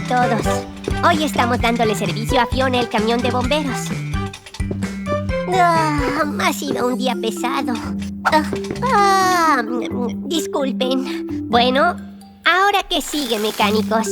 todos. Hoy estamos dándole servicio a Fiona, el camión de bomberos. Ha sido un día pesado. Disculpen. Bueno, ¿ahora qué sigue, mecánicos?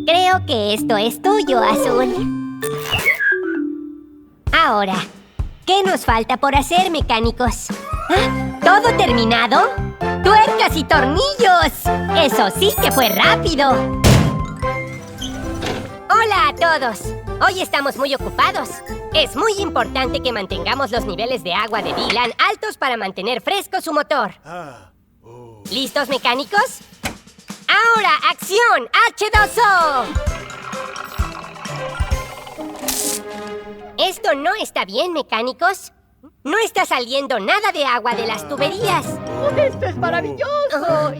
Creo que esto es tuyo, Azul. Ahora, ¿qué nos falta por hacer, mecánicos? ¿Todo terminado? ¡Tuercas y tornillos! ¡Eso sí que fue rápido! ¡Hola a todos! Hoy estamos muy ocupados. Es muy importante que mantengamos los niveles de agua de Dylan altos para mantener fresco su motor. ¿Listos, mecánicos? ¡Ahora, acción! ¡H2O! Esto no está bien, mecánicos. No está saliendo nada de agua de las tuberías. ¡Esto es maravilloso!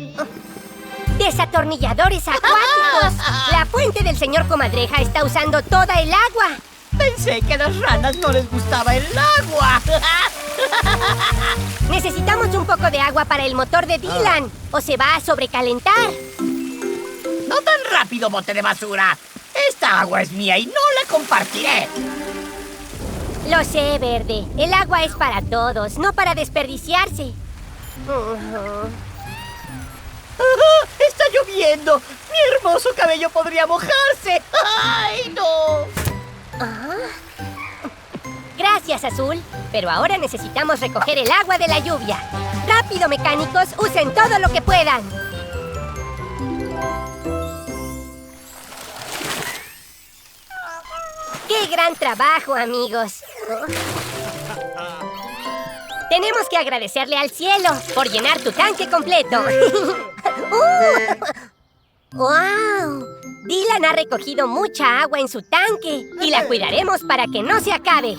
¡Desatornilladores acuáticos! La fuente del señor Comadreja está usando toda el agua. Pensé que a las ranas no les gustaba el agua. Necesitamos un poco de agua para el motor de Dylan, o se va a sobrecalentar. ¡No tan rápido, bote de basura! Esta agua es mía y no la compartiré. Lo sé, Verde. El agua es para todos, no para desperdiciarse. ¡Está lloviendo! ¡Mi hermoso cabello podría mojarse! ¡Ay, no! Gracias, Azul. Pero ahora necesitamos recoger el agua de la lluvia. ¡Rápido, mecánicos! ¡Usen todo lo que puedan! ¡Qué gran trabajo, amigos! Tenemos que agradecerle al cielo por llenar tu tanque completo. ¡Wow! Dylan ha recogido mucha agua en su tanque y la cuidaremos para que no se acabe.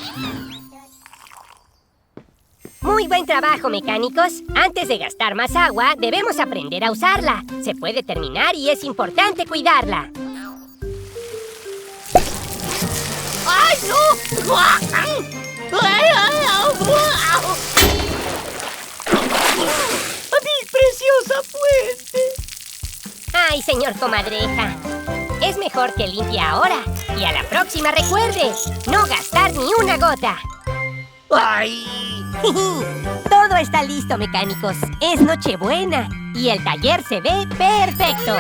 Muy buen trabajo, mecánicos. Antes de gastar más agua, debemos aprender a usarla. Se puede terminar y es importante cuidarla. ¡Ay, no! ¡Mi preciosa fuente! ¡Ay, señor Comadreja! Es mejor que limpie ahora. Y a la próxima recuerde, no gastar ni una gota. ¡Ay! Todo está listo, mecánicos. Es Nochebuena y el taller se ve perfecto.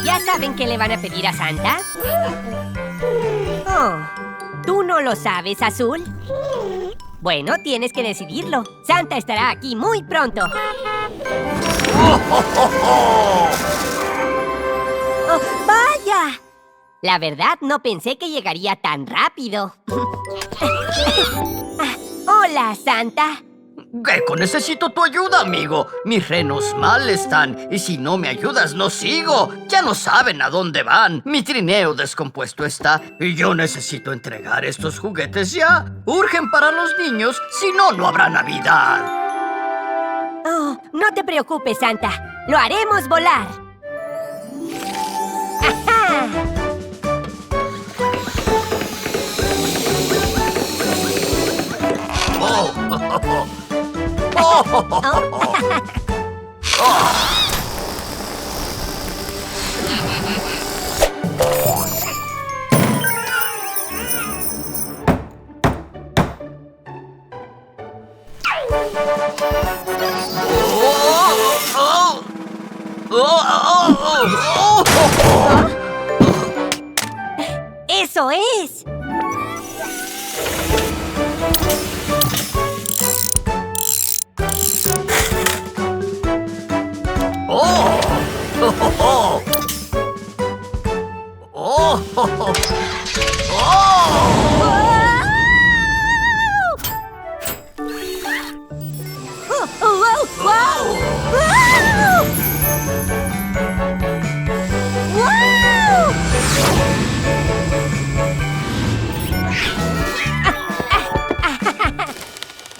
¿Ya saben qué le van a pedir a Santa? Oh, ¿tú no lo sabes, Azul? Bueno, tienes que decidirlo. Santa estará aquí muy pronto. ¡Oh, vaya! La verdad, no pensé que llegaría tan rápido. Hola, Santa. Gecko, necesito tu ayuda, amigo. Mis renos mal están, y si no me ayudas, no sigo. Ya no saben a dónde van. Mi trineo descompuesto está, y yo necesito entregar estos juguetes ya. Urgen para los niños, si no, no habrá Navidad. Oh, no te preocupes, Santa. Lo haremos volar. ¡Ajá! Oh. ¡Eso es!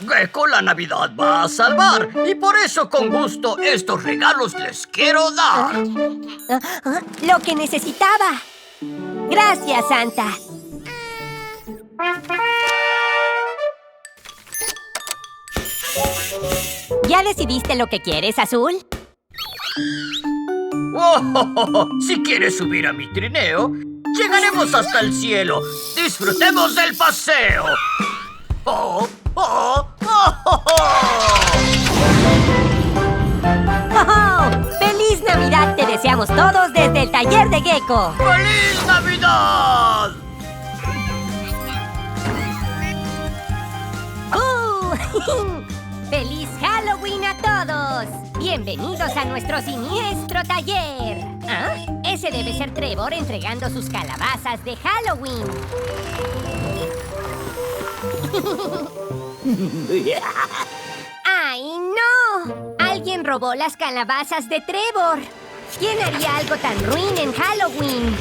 Gecko, la Navidad va a salvar, y por eso con gusto estos regalos les quiero dar. Lo que necesitaba. Gracias, Santa. ¿Ya decidiste lo que quieres, Azul? Si quieres subir a mi trineo, llegaremos hasta el cielo. ¡Disfrutemos del paseo! ¡Oh! ¡Feliz Navidad te deseamos todos desde el taller de Gecko! ¡Feliz Navidad! ¡Feliz Halloween a todos! ¡Bienvenidos a nuestro siniestro taller! ¿Ah? Ese debe ser Trevor entregando sus calabazas de Halloween. ¡Ay, no! Alguien robó las calabazas de Trevor. ¿Quién haría algo tan ruin en Halloween?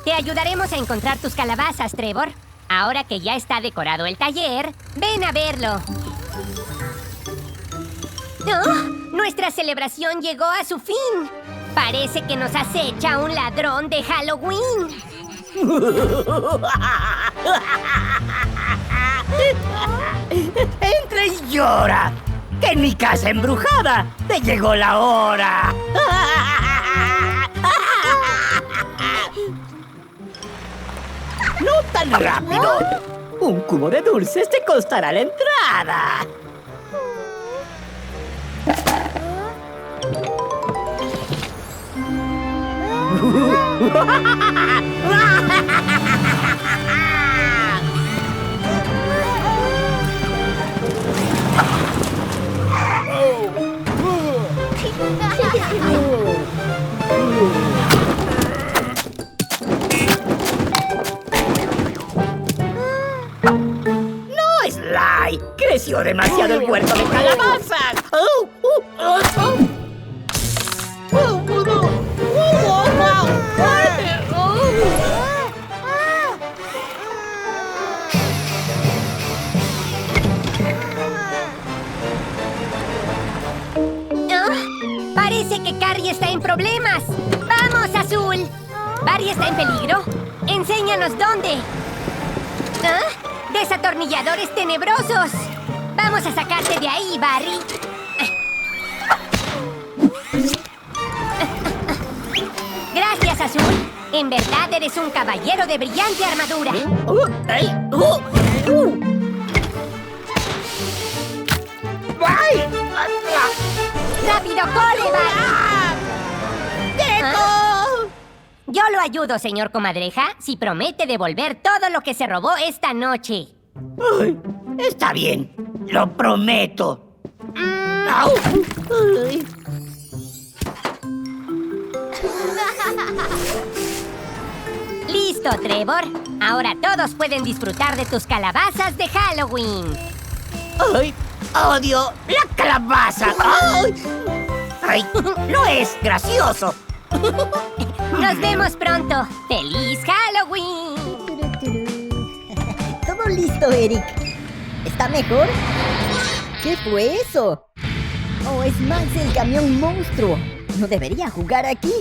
Te ayudaremos a encontrar tus calabazas, Trevor. Ahora que ya está decorado el taller, ven a verlo. ¡Oh! Nuestra celebración llegó a su fin. Parece que nos acecha un ladrón de Halloween. Entra y llora, que en mi casa embrujada te llegó la hora. ¡No tan rápido! Un cubo de dulces te costará la entrada. ¡No, Sly! ¡Creció demasiado el huerto de calabazas! Parece que Carrie está en problemas. ¡Vamos, Azul! ¿Barry está en peligro? ¡Enséñanos dónde! ¿Ah? ¡Desatornilladores tenebrosos! ¡Vamos a sacarte de ahí, Barry! Gracias, Azul. En verdad eres un caballero de brillante armadura. ¡Rápido, corre, Barry! ¡Gecko! Yo lo ayudo, señor Comadreja, si promete devolver todo lo que se robó esta noche. Ay, está bien, lo prometo. ¡Au! Ay. ¡Listo! Listo, Trevor. Ahora todos pueden disfrutar de tus calabazas de Halloween. ¡Ay! ¡Odio la calabaza! ¡Ay! ¡Ay! ¡No es gracioso! Nos vemos pronto. ¡Feliz Halloween! Todo listo, Eric. ¿Está mejor? ¿Qué fue eso? Oh, es Max el camión monstruo. No debería jugar aquí.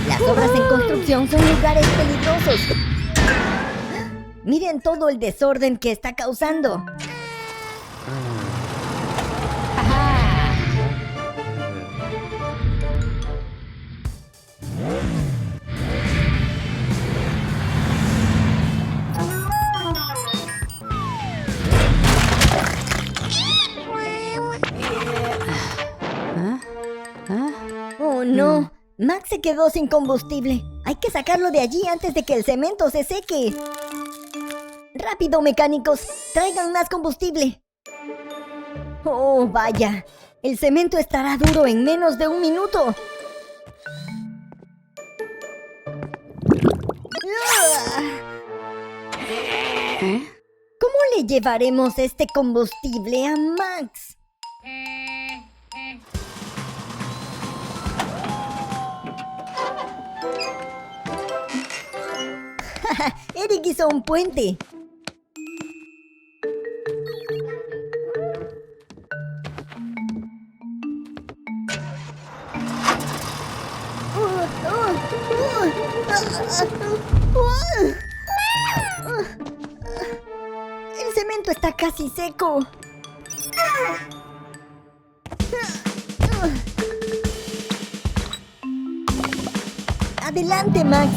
Las obras en construcción son lugares peligrosos. Miren todo el desorden que está causando. Oh, no. Max se quedó sin combustible. Hay que sacarlo de allí antes de que el cemento se seque. ¡Rápido, mecánicos! ¡Traigan más combustible! ¡Oh, vaya! El cemento estará duro en menos de 1 minuto. ¿Cómo le llevaremos este combustible a Max? Eric hizo un puente. El cemento está casi seco. Adelante, Max.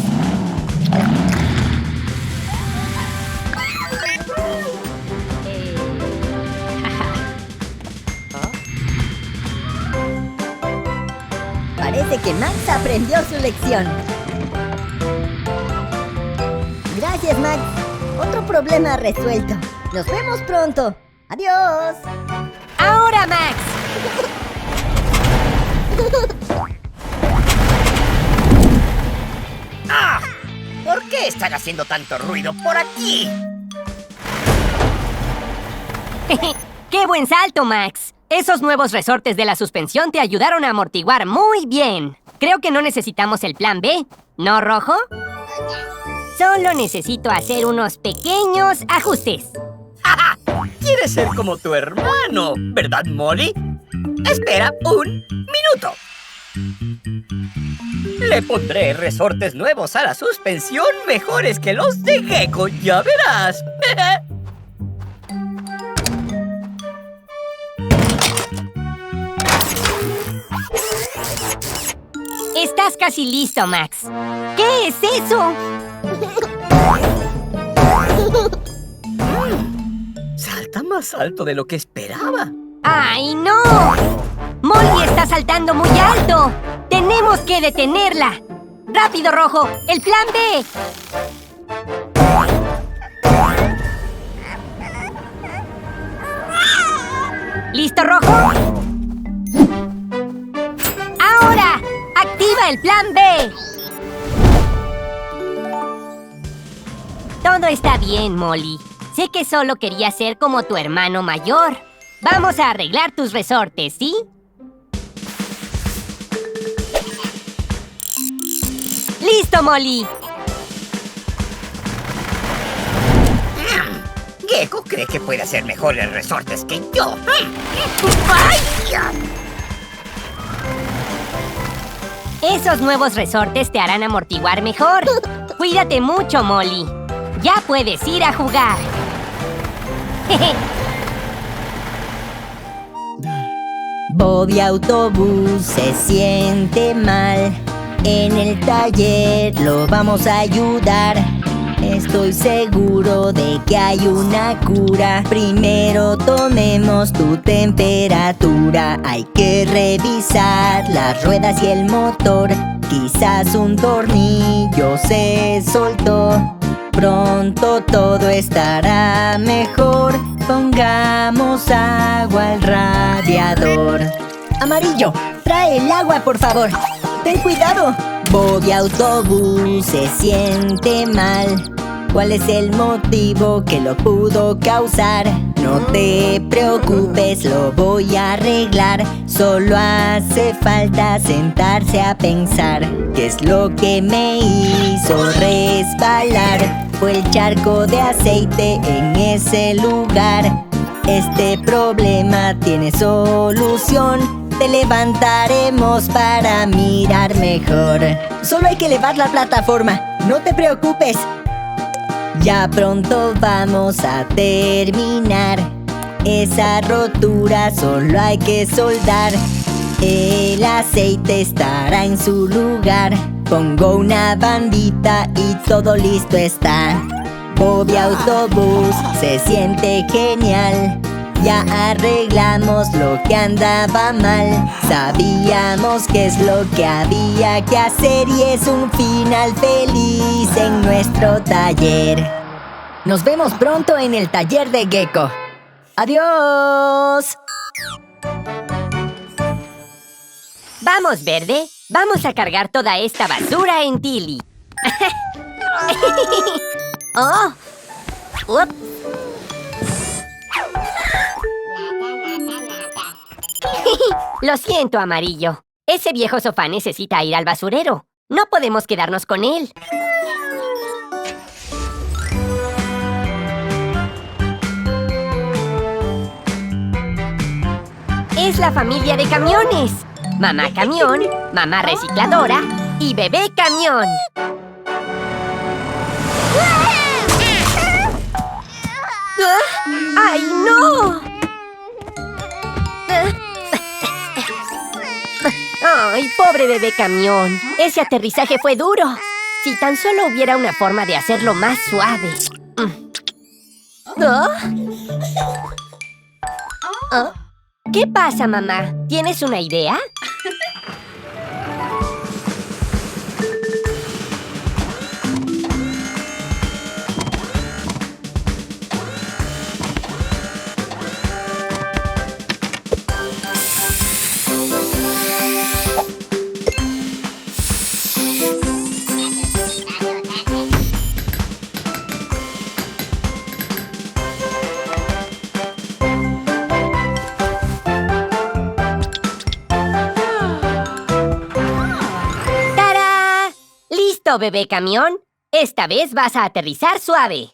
Parece que Max aprendió su lección. Gracias, Max. Otro problema resuelto. Nos vemos pronto. Adiós. ¡Ahora, Max! ¡Ah! ¿Por qué están haciendo tanto ruido por aquí? ¡Qué buen salto, Max! Esos nuevos resortes de la suspensión te ayudaron a amortiguar muy bien. Creo que no necesitamos el plan B, ¿no, Rojo? Solo necesito hacer unos pequeños ajustes. ¿Quieres ser como tu hermano, verdad, Molly? Espera un minuto. Le pondré resortes nuevos a la suspensión mejores que los de Gecko, ya verás. Estás casi listo, Max. ¿Qué es eso? Salta más alto de lo que esperaba. ¡Ay, no! ¡Molly está saltando muy alto! ¡Tenemos que detenerla! ¡Rápido, Rojo! ¡El plan B! ¿Listo, Rojo? ¡Ahora! ¡Activa el plan B! Todo está bien, Molly. Sé que solo querías ser como tu hermano mayor. Vamos a arreglar tus resortes, ¿sí? ¡Listo, Molly! Gecko cree que puede hacer mejores resortes que yo. ¡Vaya! Esos nuevos resortes te harán amortiguar mejor. Cuídate mucho, Molly. Ya puedes ir a jugar. Bobby Autobús se siente mal. En el taller lo vamos a ayudar. Estoy seguro de que hay una cura. Primero tomemos tu temperatura. Hay que revisar las ruedas y el motor. Quizás un tornillo se soltó. Pronto todo estará mejor. Pongamos agua al radiador. Amarillo, trae el agua, por favor. Ten cuidado, Bobby Autobús se siente mal. ¿Cuál es el motivo que lo pudo causar? No te preocupes, lo voy a arreglar. Solo hace falta sentarse a pensar. ¿Qué es lo que me hizo resbalar? Fue el charco de aceite en ese lugar. Este problema tiene solución. Te levantaremos para mirar mejor. Solo hay que elevar la plataforma. No te preocupes. Ya pronto vamos a terminar. Esa rotura solo hay que soldar. El aceite estará en su lugar. Pongo una bandita y todo listo está. Bobby Autobús se siente genial. Ya arreglamos lo que andaba mal. Sabíamos qué es lo que había que hacer y es un final feliz en nuestro taller. Nos vemos pronto en el taller de Gecko. ¡Adiós! Vamos, Verde. Vamos a cargar toda esta basura en Tilly. ¡Oh! ¡Ups! Lo siento, Amarillo. Ese viejo sofá necesita ir al basurero. No podemos quedarnos con él. Es la familia de camiones. Mamá Camión, Mamá Recicladora y Bebé Camión. ¡Ay, no! ¡Ay, pobre Bebé Camión! Ese aterrizaje fue duro. Si tan solo hubiera una forma de hacerlo más suave. ¿Qué pasa, mamá? ¿Tienes una idea? Bebé Camión, esta vez vas a aterrizar suave.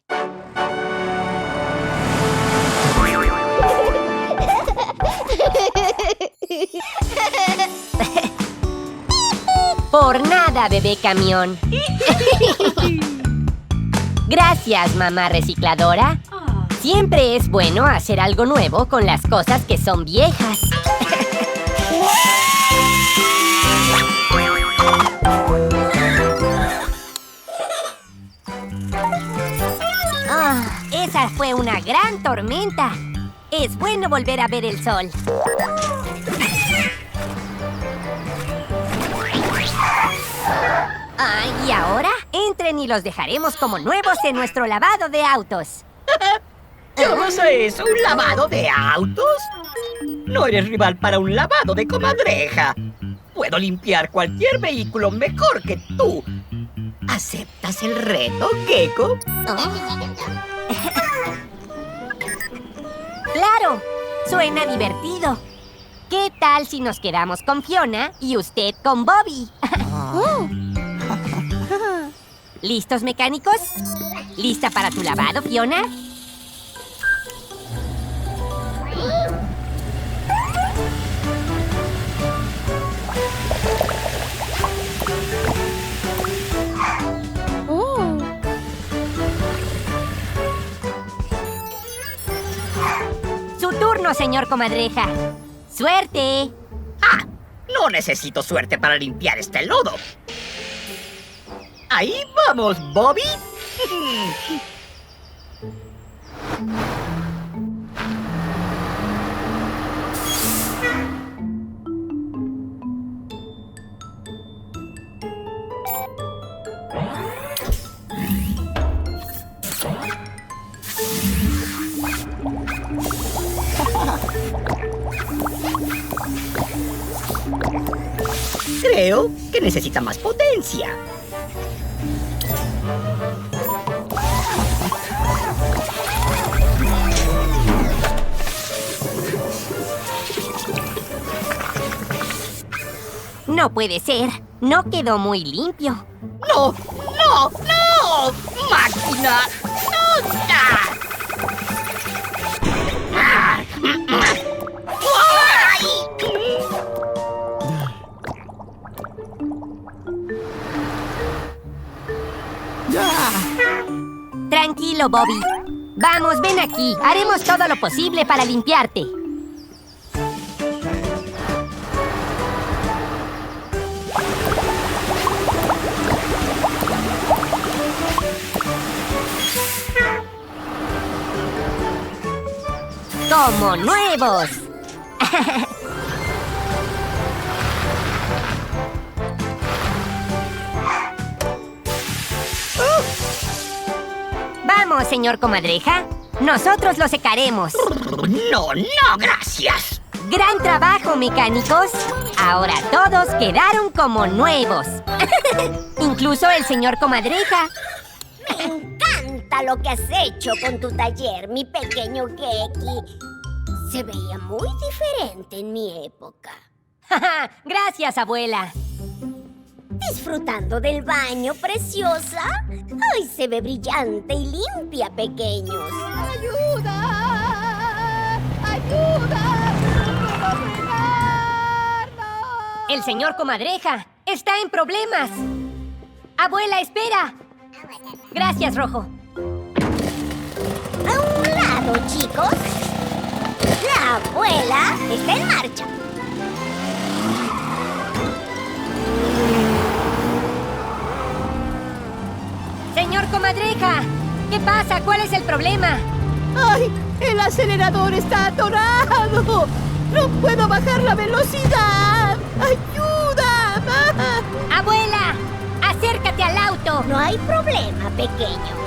Por nada, Bebé Camión. Gracias, Mamá Recicladora. Siempre es bueno hacer algo nuevo con las cosas que son viejas. Esa fue una gran tormenta. Es bueno volver a ver el sol. Y ahora, entren y los dejaremos como nuevos en nuestro lavado de autos. ¿Llamas a eso un lavado de autos? No eres rival para un lavado de comadreja. Puedo limpiar cualquier vehículo mejor que tú. ¿Aceptas el reto, Gecko? ¡Claro! Suena divertido. ¿Qué tal si nos quedamos con Fiona y usted con Bobby? ¿Listos, mecánicos? ¿Lista para tu lavado, Fiona? Su turno, señor Comadreja. ¡Suerte! ¡Ah! No necesito suerte para limpiar este lodo. ¡Ahí vamos, Bobby! Creo Creo que necesita más potencia. No puede ser. No quedó muy limpio. ¡No! ¡No! ¡No! ¡Máquina! ¡No! Tranquilo, Bobby. Vamos, ven aquí. Haremos todo lo posible para limpiarte. ¡Como nuevos! Vamos, señor Comadreja. Nosotros lo secaremos. No, no, gracias. ¡Gran trabajo, mecánicos! Ahora todos quedaron como nuevos. Incluso el señor Comadreja. Me encanta lo que has hecho con tu taller, mi pequeño Geki. Se veía muy diferente en mi época. Gracias, abuela. ¿Disfrutando del baño, preciosa? Hoy se ve brillante y limpia, pequeños. ¡Ayuda! ¡Ayuda! ¡No puedo frenar! El señor Comadreja está en problemas. Abuela, espera. Gracias, Rojo. A un lado, chicos. La abuela está en marcha. Señor Comadreja, ¿qué pasa? ¿Cuál es el problema? ¡Ay! ¡El acelerador está atorado! ¡No puedo bajar la velocidad! ¡Ayuda! ¡Abuela! ¡Acércate al auto! No hay problema, pequeño.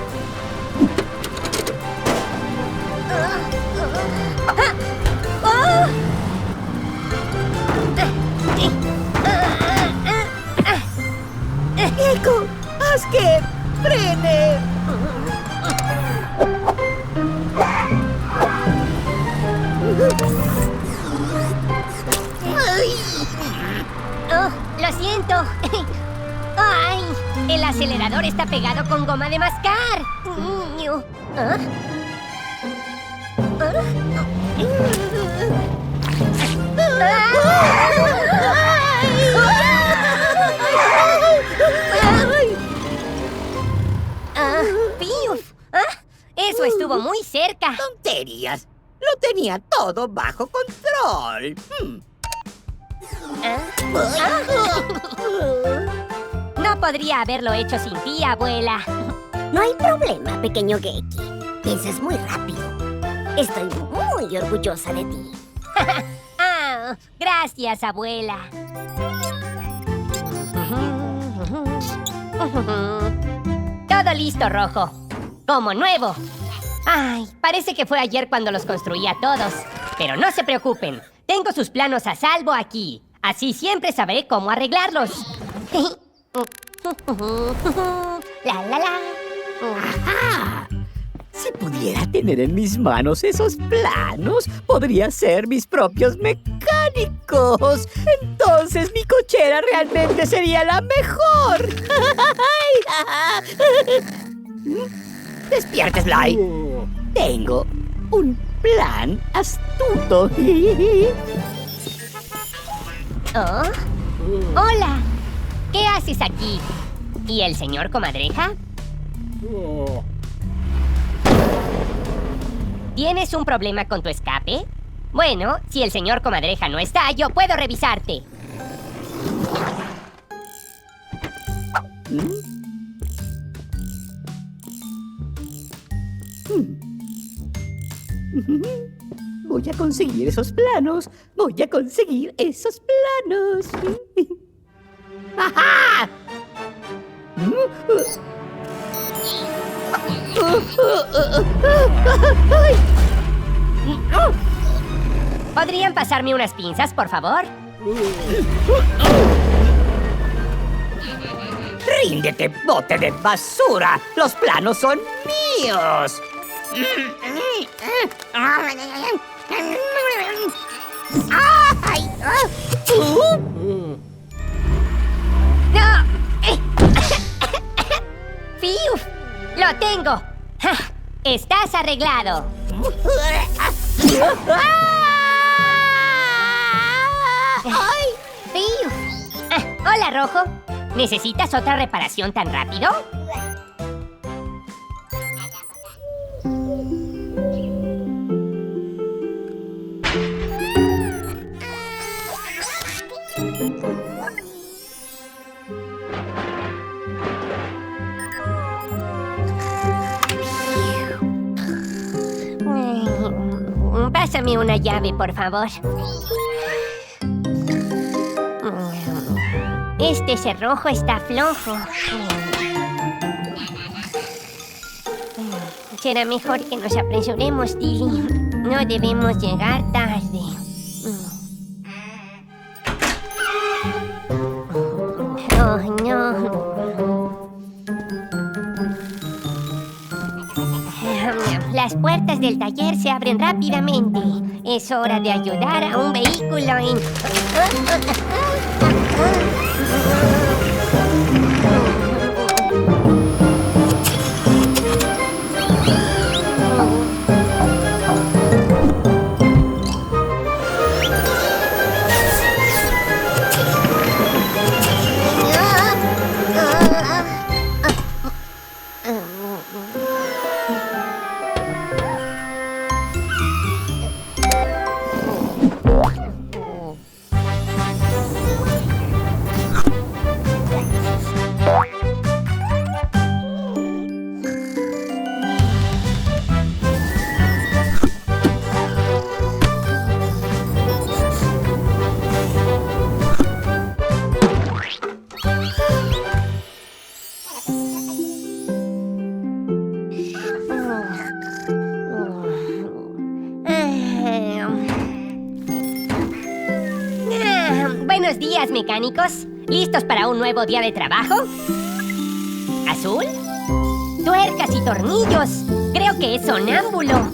¡Eco! ¡Haz que frene! Oh, lo siento. ¡Ay! El acelerador está pegado con goma de mascar. ¿Ah? ¡Piuf! Eso estuvo muy cerca. ¡Tonterías! Lo tenía todo bajo control. No podría haberlo hecho sin ti, abuela. No hay problema, pequeño Geki. Piensas muy rápido. Estoy muy orgullosa de ti. Gracias, abuela. Todo listo, Rojo. Como nuevo. Ay, parece que fue ayer cuando los construí a todos. Pero no se preocupen. Tengo sus planos a salvo aquí. Así siempre sabré cómo arreglarlos. La. ¡Ajá! Si pudiera tener en mis manos esos planos, podría ser mis propios mecánicos. Entonces mi cochera realmente sería la mejor. ¡Despierta, Sly! Tengo un plan astuto. Oh. Hola. ¿Qué haces aquí? ¿Y el señor Comadreja? ¿Tienes un problema con tu escape? Bueno, si el señor Comadreja no está, yo puedo revisarte. Voy a conseguir esos planos. Voy a conseguir esos planos. ¡Ajá! ¿Podrían pasarme unas pinzas, por favor? ¡Ríndete, bote de basura! ¡Los planos son míos! ¡Ay! ¡No! ¡Fiuf! ¡Lo tengo! ¡Ja! ¡Estás arreglado! ¡Ay! ¡Fiuf! Hola, Rojo. ¿Necesitas otra reparación tan rápido? Pásame una llave, por favor. Este cerrojo está flojo. Será mejor que nos apresuremos, Tilly. No debemos llegar tarde. Oh, no. Las puertas del taller se abren rápidamente. Es hora de ayudar a un vehículo en... Buenos días, mecánicos. ¿Listos para un nuevo día de trabajo? ¿Azul? Tuercas y tornillos. Creo que es sonámbulo.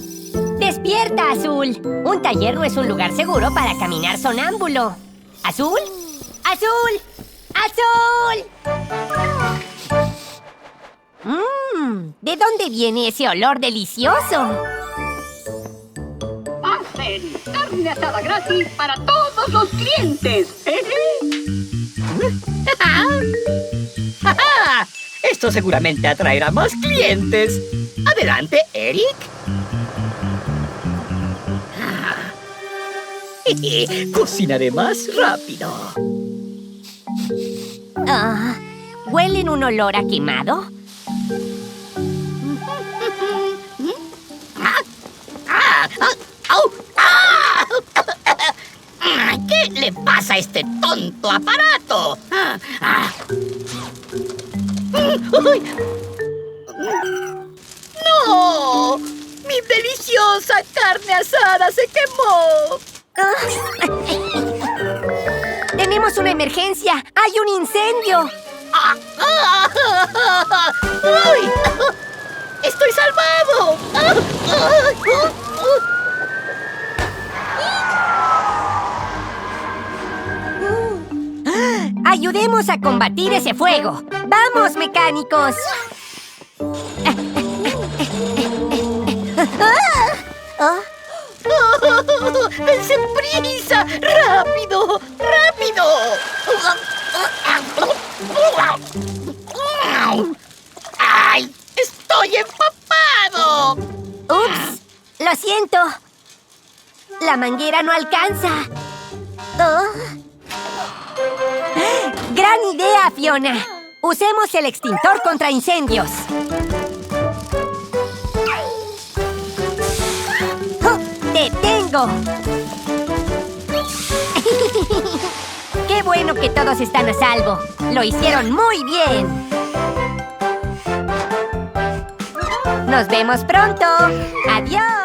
¡Despierta, Azul! Un taller no es un lugar seguro para caminar sonámbulo. ¿Azul? ¡Azul! ¡Azul! ¿De dónde viene ese olor delicioso? Hacen carne asada gratis para todos los clientes. Esto seguramente atraerá más clientes. Adelante, Eric. Cocinaré más rápido. ¿Huelen un olor a quemado? ¿Qué le pasa a este tonto aparato? ¡No! ¡Mi deliciosa carne asada se quemó! ¡Tenemos una emergencia! ¡Hay un incendio! ¡Ay! ¡Estoy salvado! ¡Ayudemos a combatir ese fuego! ¡Vamos, mecánicos! ¡Dense prisa! ¡Rápido! ¡Rápido! ¡Ay! ¡Estoy empapado! ¡Ups! ¡Lo siento! La manguera no alcanza. ¡Gran idea, Fiona! Usemos el extintor contra incendios. ¡Oh! ¡Te tengo! ¡Qué bueno que todos están a salvo! ¡Lo hicieron muy bien! ¡Nos vemos pronto! ¡Adiós!